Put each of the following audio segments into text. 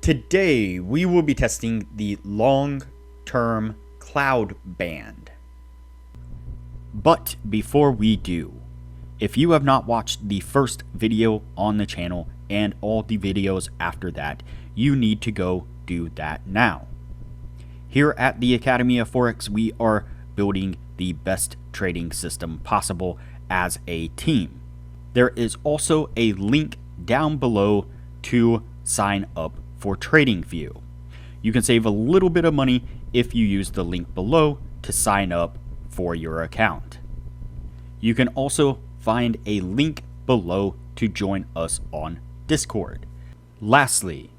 Today we will be testing the long-term cloud band. But before we do, if you have not watched the first video on the channel and all the videos after that, you need to go do that now. Here at the Academy of Forex, we are building the best trading system possible as a team. There is also a link down below to sign up for Tradingview. You can save a little bit of money if you use the link below to sign up for your account. You can also find a link below to join us on Discord. Lastly,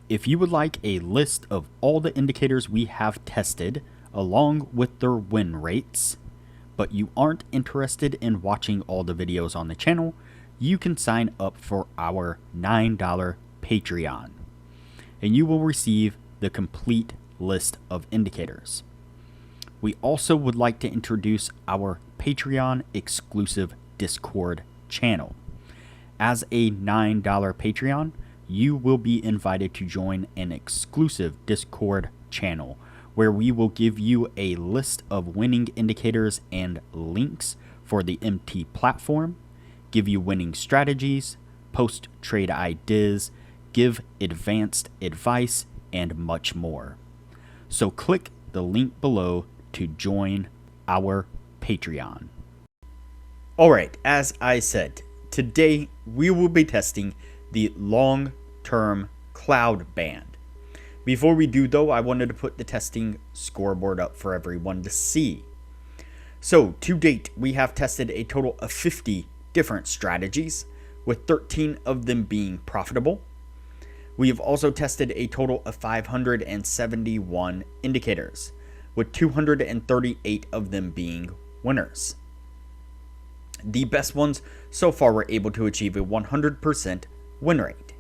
if you would like a list of all the indicators we have tested along with their win rates, but you aren't interested in watching all the videos on the channel, you can sign up for our $9 Patreon, and you will receive the complete list of indicators. We also would like to introduce our Patreon exclusive Discord channel. As a $9 Patreon, you will be invited to join an exclusive Discord channel where we will give you a list of winning indicators and links for the MT platform, give you winning strategies, post trade ideas, give advanced advice, and much more. So click the link below to join our Patreon. Alright, as I said, today we will be testing the long-term cloud band. Before we do though, I wanted to put the testing scoreboard up for everyone to see. So to date, we have tested a total of 50 different strategies, with 13 of them being profitable. We have also tested a total of 571 indicators, with 238 of them being winners. The best ones so far were able to achieve a 100% win rate.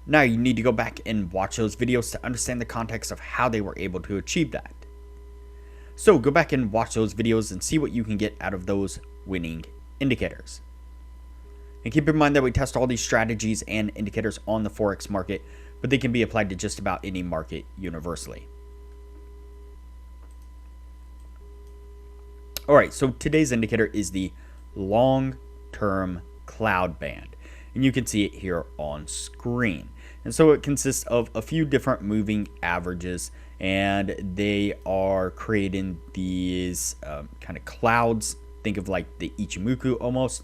Now you need to go back and watch those videos to understand the context of how they were able to achieve that. So go back and watch those videos and see what you can get out of those winning indicators. And keep in mind that we test all these strategies and indicators on the Forex market, but they can be applied to just about any market universally. Alright, so today's indicator is the long-term cloud band, and you can see it here on screen. And so it consists of a few different moving averages, and they are creating these kind of clouds. Think of like the Ichimoku almost.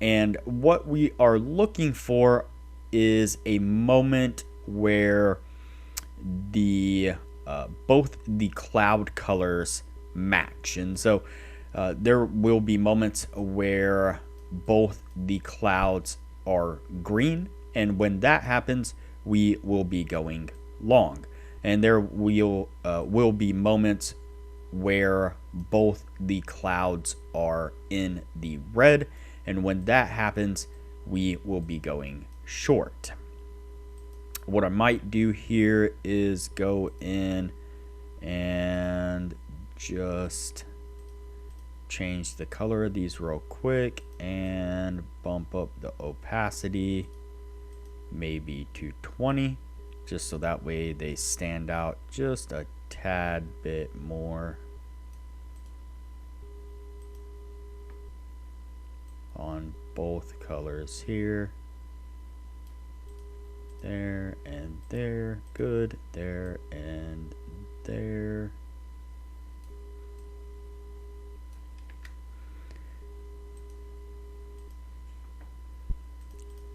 And what we are looking for is a moment where the both the cloud colors match. And so there will be moments where both the clouds are green, and when that happens, we will be going long. And there will be moments where both the clouds are in the red, and when that happens, we will be going short. What I might do here is go in and just change the color of these real quick and bump up the opacity maybe to 20, just so that way they stand out just a tad bit more on both colors here. There and there. Good. There and there.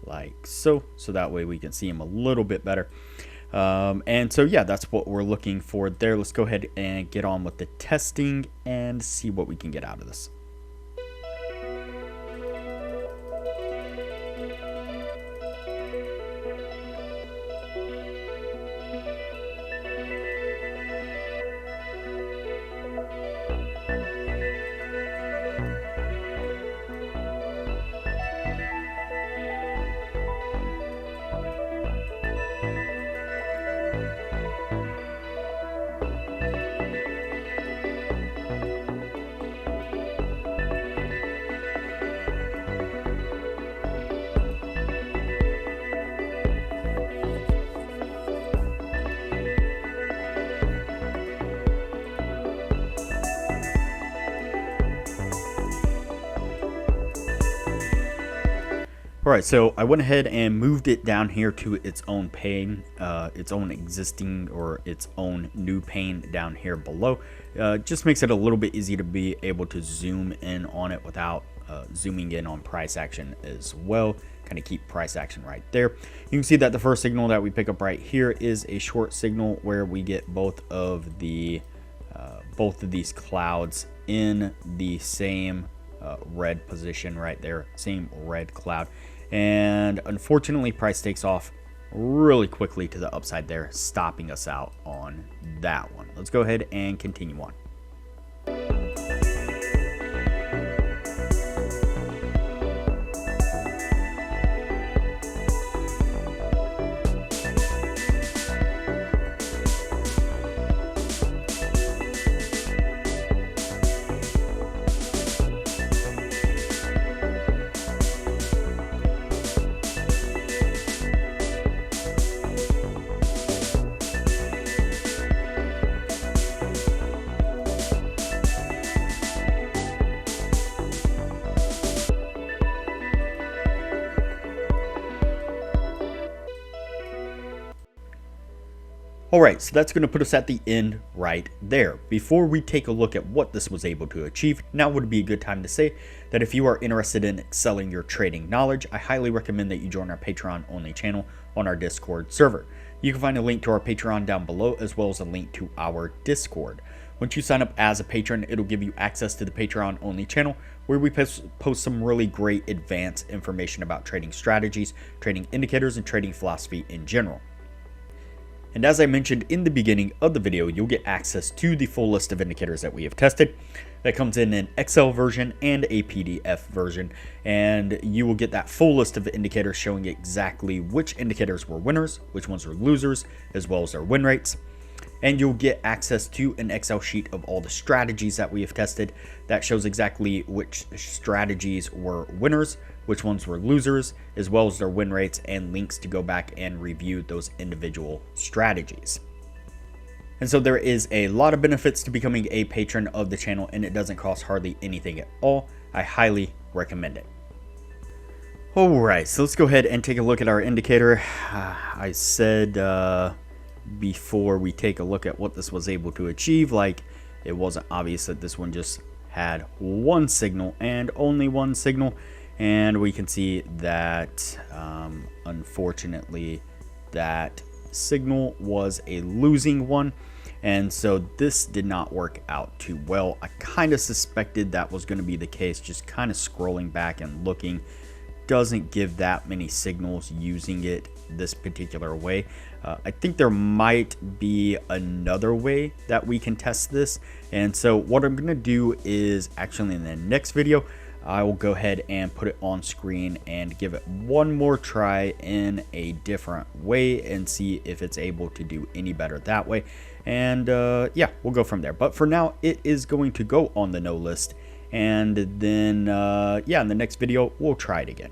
Like so. So that way we can see them a little bit better. And so yeah, that's what we're looking for there. Let's go ahead and get on with the testing and see what we can get out of this. Alright, so I went ahead and moved it down here to its own pane, its own existing or its own new pane down here below. Just makes it a little bit easy to be able to zoom in on it without zooming in on price action as well. Kind of keep price action right there. You can see that the first signal that we pick up right here is a short signal where we get both of these clouds in the same red position right there, same red cloud. And unfortunately, price takes off really quickly to the upside there, stopping us out on that one. Let's go ahead and continue on. Alright, so that's going to put us at the end right there. Before we take a look at what this was able to achieve, now would be a good time to say that if you are interested in excelling your trading knowledge, I highly recommend that you join our Patreon only channel on our Discord server. You can find a link to our Patreon down below as well as a link to our Discord. Once you sign up as a patron, it'll give you access to the Patreon only channel where we post some really great advanced information about trading strategies, trading indicators, and trading philosophy in general. And as I mentioned in the beginning of the video, you'll get access to the full list of indicators that we have tested. That comes in an Excel version and a PDF version. And you will get that full list of indicators showing exactly which indicators were winners, which ones were losers, as well as their win rates. And you'll get access to an Excel sheet of all the strategies that we have tested that shows exactly which strategies were winners, which ones were losers, as well as their win rates, and links to go back and review those individual strategies. And so there is a lot of benefits to becoming a patron of the channel, and it doesn't cost hardly anything at all. I highly recommend it. Alright, so let's go ahead and take a look at our indicator. I said before we take a look at what this was able to achieve, like it wasn't obvious that this one just had one signal and only one signal. And we can see that unfortunately that signal was a losing one, and so this did not work out too well. I kind of suspected that was going to be the case. Just kind of scrolling back and looking, doesn't give that many signals using it this particular way. I think there might be another way that we can test this, and so what I'm going to do is actually in the next video I will go ahead and put it on screen and give it one more try in a different way and see if it's able to do any better that way. And yeah, we'll go from there. But for now, it is going to go on the no list. And then, yeah, in the next video, we'll try it again.